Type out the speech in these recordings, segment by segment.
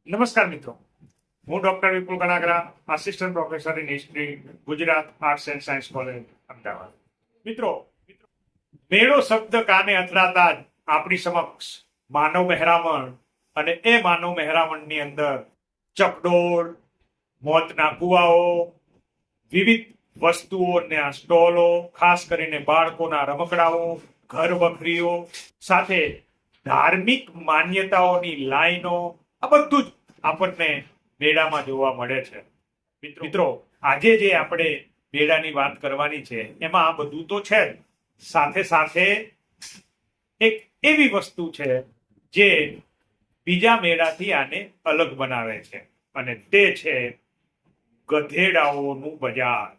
નમસ્કાર મિત્રો, હું doctor Vipul Kanagara, assistant professor in history, Gujarat arts and science college, Ahmedabad. મિત્રો, મેળો શબ્દ કાને અથડાતા જ આપણી સમક્ષ માનવ મહેરામણ અને એ માનવ મહેરામણની અંદર ચકડોળ, મોતના કુવાઓ, વિવિધ વસ્તુઓના સ્ટોલો, ખાસ કરીને બાળકોના રમકડાઓ, ઘર વખરીઓ સાથે ધાર્મિક માન્યતાઓની લાઈનો, આ બધું જ આપણને મેળામાં જોવા મળે છે. મિત્રો, આજે જે આપણે મેળાની વાત કરવાની છે એમાં આ બધું તો છે જ, સાથે સાથે એક એવી વસ્તુ છે જે બીજા મેળાથી આને અલગ બનાવે છે અને તે છે ગધેડાઓનું બજાર.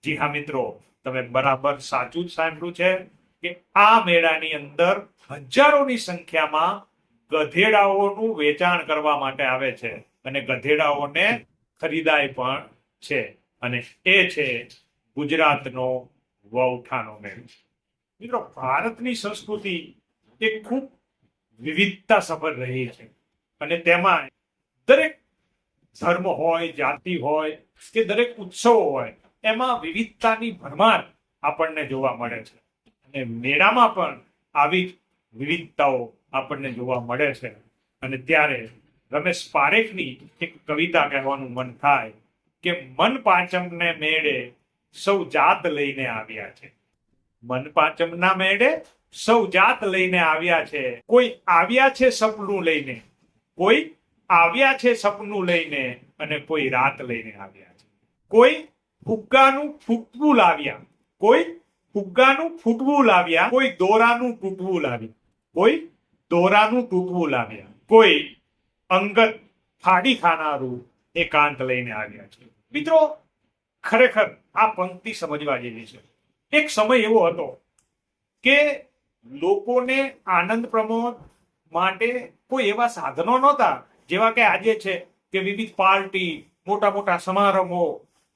જી હા મિત્રો, તમે બરાબર સાચું જ સાંભળ્યું છે કે આ મેળાની અંદર હજારોની સંખ્યામાં ગધેડાઓનું વેચાણ કરવા માટે આવે છે અને ગધેડાઓને ખરીદાય પણ છે, અને એ છે ગુજરાતનો વૌઠાનો મેળો. મિત્રો, ભારતની સંસ્કૃતિ એ ખૂબ વિવિધતા સભર રહી છે અને તેમાં દરેક ધર્મ હોય, જાતિ હોય કે દરેક ઉત્સવો હોય, એમાં વિવિધતાની ભરમાર આપણને જોવા મળે છે અને મેળામાં પણ આવી વિવિધતાઓ આપણને જોવા મળે છે. અને ત્યારે રમેશ પારેખની એક કવિતા કહેવાનું મન થાય કે મન પાંચમને મેળે સૌ જાત લઈને આવ્યા છે. મન પાંચમના મેળે સૌ જાત લઈને આવ્યા છે. કોઈ આવ્યા છે સપનું લઈને, કોઈ આવ્યા છે સપનું લઈને, અને કોઈ રાત લઈને આવ્યા છે. કોઈ ફુગ્ગાનું ફૂટવું લાવ્યા, કોઈ ફુગ્ગાનું ફૂટવું લાવ્યા, કોઈ દોરાનું તૂટવું લાવ્યા, કોઈ દોરાનું તૂટવું લાવ્યા, કોઈ અંગત ફાડી ખાનારું એકાંત લઈને આવ્યા છે. મિત્રો, ખરેખર આ પંક્તિ સમજવા જેવી છે. એક સમય એવો હતો કે લોકોને આનંદ પ્રમોદ માટે કોઈ એવા સાધનો નહોતા જેવા કે આજે છે કે વિવિધ પાર્ટી, મોટા મોટા સમારંભો,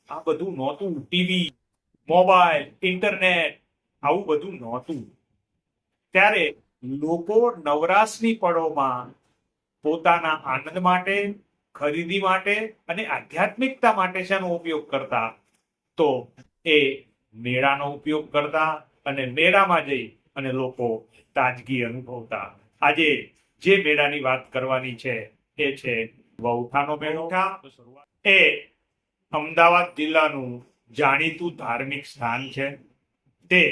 આ બધું નહોતું. ટીવી, મોબાઈલ, ઇન્ટરનેટ, આવું બધું નહોતું. ત્યારે લોકો નવરાશની પળોમાં પોતાના આનંદ માટે, ખરીદી માટે અને આધ્યાત્મિકતા માટે શેનો ઉપયોગ કરતા? તો એ મેળાનો ઉપયોગ કરતા અને મેળામાં જઈ અને લોકો તાજગી અનુભવતા. આજે જે મેળાની વાત કરવાની છે એ છે વૌઠાનો મેળો. એ અમદાવાદ જિલ્લાનું જાણીતું ધાર્મિક સ્થાન છે. તે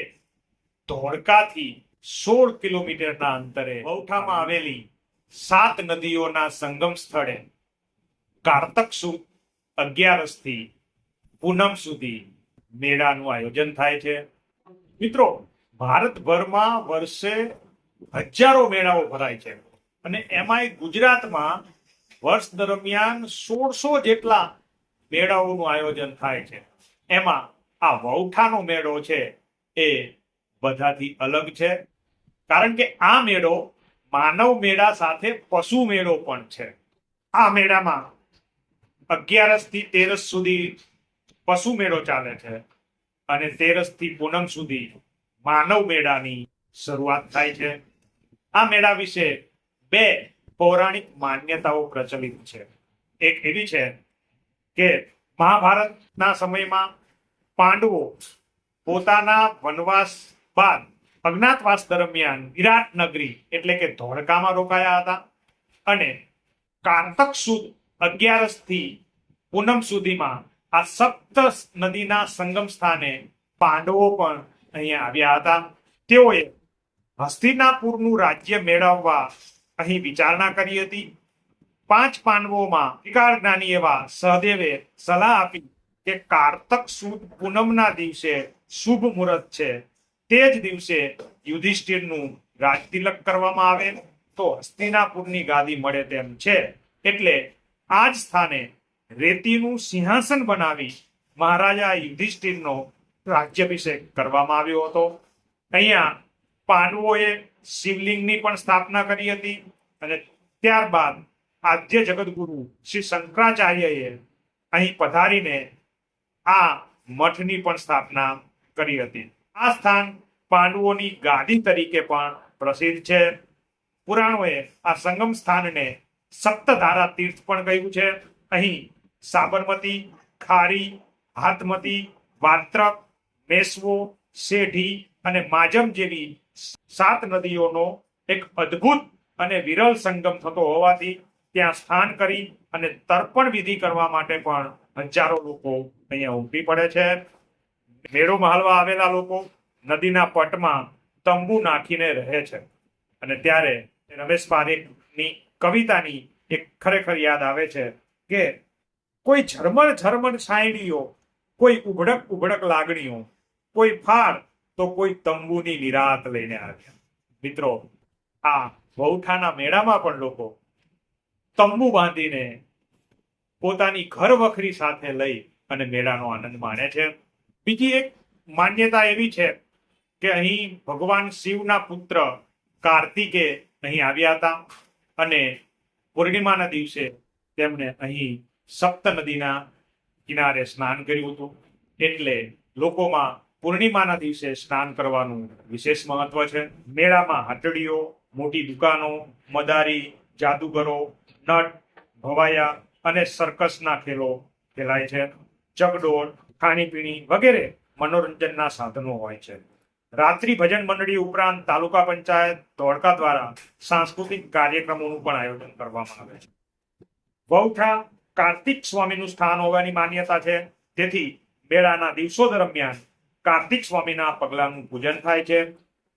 ધોળકાથી 16 કિલોમીટરના અંતરે વૌઠામાં આવેલી 7 નદીઓના સંગમ સ્થળે કારતક સુદ 11 થી પૂનમ સુધી મેળાનું આયોજન થાય છે. મિત્રો, ભારતભરમાં વર્ષે હજારો મેળાઓ ભરાય છે અને એમાંય ગુજરાતમાં વર્ષ દરમિયાન 1600 જેટલા મેળાઓનું આયોજન થાય છે. એમાં આ વૌઠાનો મેળો છે એ બધાથી અલગ છે, કારણ કે આ મેળો માનવ મેળા સાથે પશુ મેળો પણ છે. આ મેળામાં 11 થી 13 સુધી પશુ મેળો ચાલે છે અને 13 થી પૂનમ સુધી માનવ મેળાની શરૂઆત થાય છે. આ મેળા વિશે 2 પૌરાણિક માન્યતાઓ પ્રચલિત છે. એક એવી છે કે મહાભારતના સમયમાં પાંડવો પોતાના વનવાસ બાદ અજ્ઞાતવાસ દરમિયાન વિરાટ નગરી એટલે કે ધોળકામાં રોકાયા હતા અને કારતક સુદ 11 થી પૂનમ સુધીમાં આ સપ્ત નદીના સંગમ સ્થાને પાંડવો પણ અહીંયા આવ્યા હતા. તેઓએ હસ્તિનાપુરનું રાજ્ય મેળવવા અહીં વિચારણા કરી હતી. 5 પાંડવોમાં અધિકાર જ્ઞાની એવા સહદેવે સલાહ આપી કે કારતક સુદ પૂનમના દિવસે શુભ મુહૂર્ત છે, તે જ દિવસે યુધિષ્ઠિરનું રાજતિલક કરવામાં આવે તો હસ્તિનાપુરની ગાદી મળે તેમ છે. એટલે આ જ સ્થાને રેતીનું સિંહાસન બનાવી મહારાજા યુધિષ્ઠિરનો રાજ્યાભિષેક કરવામાં આવ્યો હતો. અહીંયા પાંડવોએ શિવલિંગની પણ સ્થાપના કરી હતી અને ત્યારબાદ આદ્ય જગતગુરુ શ્રી શંકરાચાર્યએ અહીં પધારીને આ મઠની પણ સ્થાપના કરી હતી. આ સ્થાન પાંડવોની ગાદી તરીકે પણ પ્રસિદ્ધ છે. પુરાણોએ આ સંગમ સ્થાનને સપ્તધારા તીર્થ પણ કહ્યું છે. અહીં સાબરમતી, ખારી, હાથમતી, વાત્રક, મેસવો, શેઢી અને માજમ જેવી 7 નદીઓનો એક અદ્ભુત અને વિરલ સંગમ થતો હોવાથી ત્યાં સ્નાન કરી અને તર્પણ વિધિ કરવા માટે પણ હજારો લોકો અહીંયા ઉમટી પડે છે. મેળો માલવા આવેલા લોકો નદીના પટમાં તંબુ નાખીને રહે છે. અને ત્યારે રમેશ પારેખની કવિતાની એક ખરેખર યાદ આવે છે કે કોઈ ઝરમર ઝરમર છાંયડીઓ, કોઈ ઉભડક ઉભડક લાગણીઓ, કોઈ ફાળ તો કોઈ તંબુની નિરાત લઈને આવ્યા. મિત્રો, આ વહુઠાના મેળામાં પણ લોકો તંબુ બાંધીને પોતાની ઘર વખરી સાથે લઈ અને મેળાનો આનંદ માણે છે. બીજી એક માન્યતા એવી છે કે અહીં ભગવાન શિવના પુત્ર કાર્તિકે અહીં આવ્યા હતા અને પૂર્ણિમાના દિવસે તેમણે અહીં સપ્ત નદીના કિનારે સ્નાન કર્યું હતું. એટલે લોકોમાં પૂર્ણિમાના દિવસે સ્નાન કરવાનું વિશેષ મહત્વ છે. મેળામાં હાટડીઓ, મોટી દુકાનો, મદારી, જાદુગરો, નટ, ભવાયા અને સર્કસના ખેલો ખેલાય છે. ચગડોળ, ખાણીપીણી વગેરે મનોરંજનના સાધનો હોય છે. રાત્રિ ભજન મંડળી ઉપરાંત તાલુકા પંચાયત ધોળકા દ્વારા સાંસ્કૃતિક કાર્યક્રમોનું પણ આયોજન કરવામાં આવે છે. વહુઠા કાર્તિક સ્વામીનું સ્થાન હોવાની માન્યતા છે. તેથી મેળાના દિવસો દરમિયાન કાર્તિક સ્વામીના પગલાનું પૂજન થાય છે.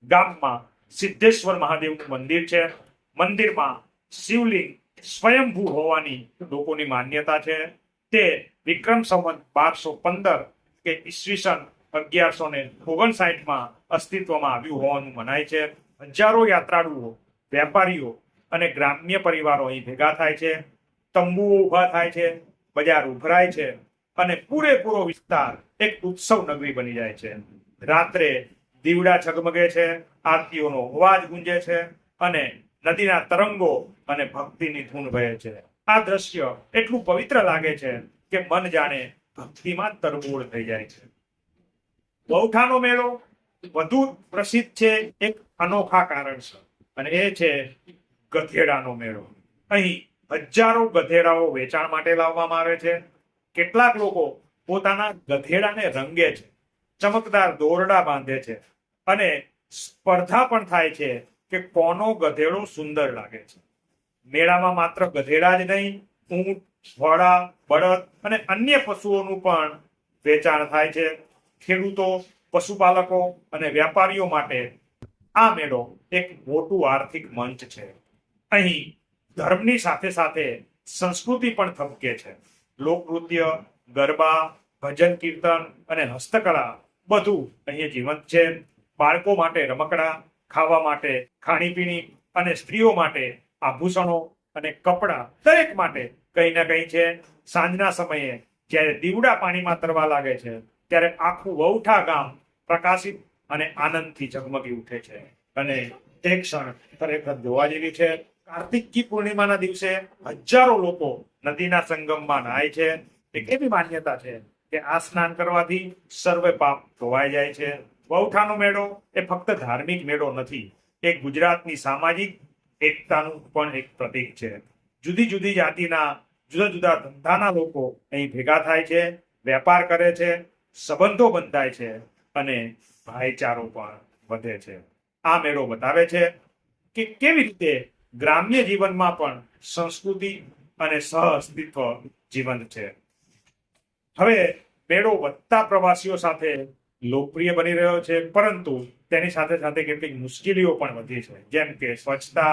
ગામમાં સિદ્ધેશ્વર મહાદેવનું મંદિર છે. મંદિરમાં શિવલિંગ સ્વયંભૂ હોવાની લોકોની માન્યતા છે. તે વિક્રમ સંવત 1215 કે ઈસવીસન 1159માં અસ્તિત્વમાં આવ્યું હોવાનું મનાય છે. હજારો યાત્રાળુઓ, વેપારીઓ અને ગ્રામ્ય પરિવારો અહીં ભેગા થાય છે. તંબુઓ ઉભા થાય છે, બજાર ઉભરાય છે અને પૂરેપૂરો વિસ્તાર એક ઉત્સવ નગરી બની જાય છે. રાત્રે દીવડા ઝગમગે છે, આરતીઓનો અવાજ ગુંજે છે અને નદીના તરંગો અને ભક્તિની ધૂન વહે છે. આ દ્રશ્ય એટલું પવિત્ર લાગે છે કે મન જાણે ભક્તિમાં તરબોળ થઈ જાય છે. વહુઠાનો મેળો વધુ પ્રસિદ્ધ છે એક અનોખા કારણસર, અને એ છે ગધેડાનો મેળો. અહીં હજારો ગધેડાઓ વેચાણ માટે લાવવામાં આવે છે. કેટલાક લોકો પોતાના ગધેડાને રંગે છે, ચમકદાર દોરડા બાંધે છે અને સ્પર્ધા પણ થાય છે કે કોનો ગધેડો સુંદર લાગે છે. મેળામાં માત્ર ગધેડા જ નહીં, ઊંટ, ઘોડા, બળદ અને અન્ય પશુઓનું પણ વેચાણ થાય છે. ખેડૂતો, પશુપાલકો અને વેપારીઓ માટે આ મેળો એક મોટું આર્થિક મંચ છે. અહીં ધર્મની સાથે સાથે સંસ્કૃતિ પણ થબકે છે. લોકનૃત્ય, ગરબા, ભજન કીર્તન અને હસ્તકલા બધું અહીં જીવંત છે. બાળકો માટે રમકડા, ખાવા માટે ખાણીપીણી અને સ્ત્રીઓ માટે આભૂષણો અને કપડાં દરેક માટે કંઈ ના કંઈ છે. સાંજના સમયે જ્યારે દીવડા પાણીમાં તરવા લાગે છે ત્યારે આખું વહુઠા ગામ પ્રકાશિત અને આનંદથી ઝગમગી ઉઠે છે અને તે ક્ષણ ખરેખર જોવા જેવી છે. કાર્તિકી પૂર્ણિમાના દિવસે હજારો લોકો નદીના સંગમમાં નહાય છે. એક એવી માન્યતા છે કે આ સ્નાન કરવાથી સર્વે પાપ ધોવાઈ જાય છે. વહુઠાનો મેળો એ ફક્ત ધાર્મિક મેળો નથી, એ ગુજરાતની સામાજિક એકતાનું પણ એક પ્રતીક છે. જુદી જુદી જાતિના જુદા જુદા ધંધાના લોકો અહીં ભેગા થાય છે, વેપાર કરે છે, સંબંધો બંધાય છે અને ભાઈચારો પણ વધે છે. આ મેળો બતાવે છે કે કેવી રીતે ગ્રામ્ય જીવનમાં પણ સંસ્કૃતિ અને સહઅસ્તિત્વ જીવંત છે. હવે મેળો વધતા પ્રવાસીઓ સાથે લોકપ્રિય બની રહ્યો છે, પરંતુ તેની સાથે સાથે કેટલીક મુશ્કેલીઓ પણ વધી છે, જેમ કે સ્વચ્છતા,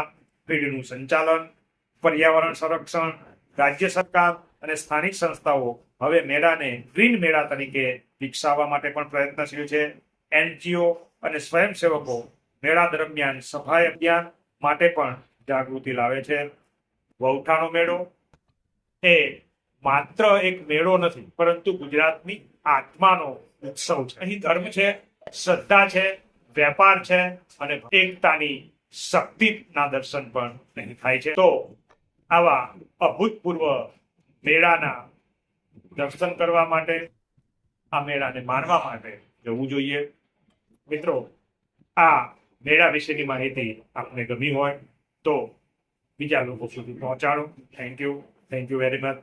ભીડનું સંચાલન, પર્યાવરણ સંરક્ષણ. રાજ્ય સરકાર અને સ્થાનિક સંસ્થાઓ હવે મેળાને ગ્રીન મેળા તરીકે વિકસાવવા માટે પણ પ્રયત્નશીલ છે. NGO અને સ્વયંસેવકો મેળા દરમિયાન સફાઈ અભિયાન માટે પણ જાગૃતિ લાવે છે. વહુઠાનો મેળો એ માત્ર એક મેળો નથી, પરંતુ ગુજરાતની આત્માનો ઉત્સવ છે. અહીં ધર્મ છે, શ્રદ્ધા છે, વેપાર છે અને એકતાની શક્તિના દર્શન પણ અહીં થાય છે. તો આવા અભૂતપૂર્વ મેળાના દર્શન કરવા માટે, આ મેળાને માણવા માટે જવું જોઈએ. મિત્રો, આ મેળા વિશેની માહિતી આપને ગમી હોય તો બીજા લોકો સુધી પહોંચાડો. Thank you very much.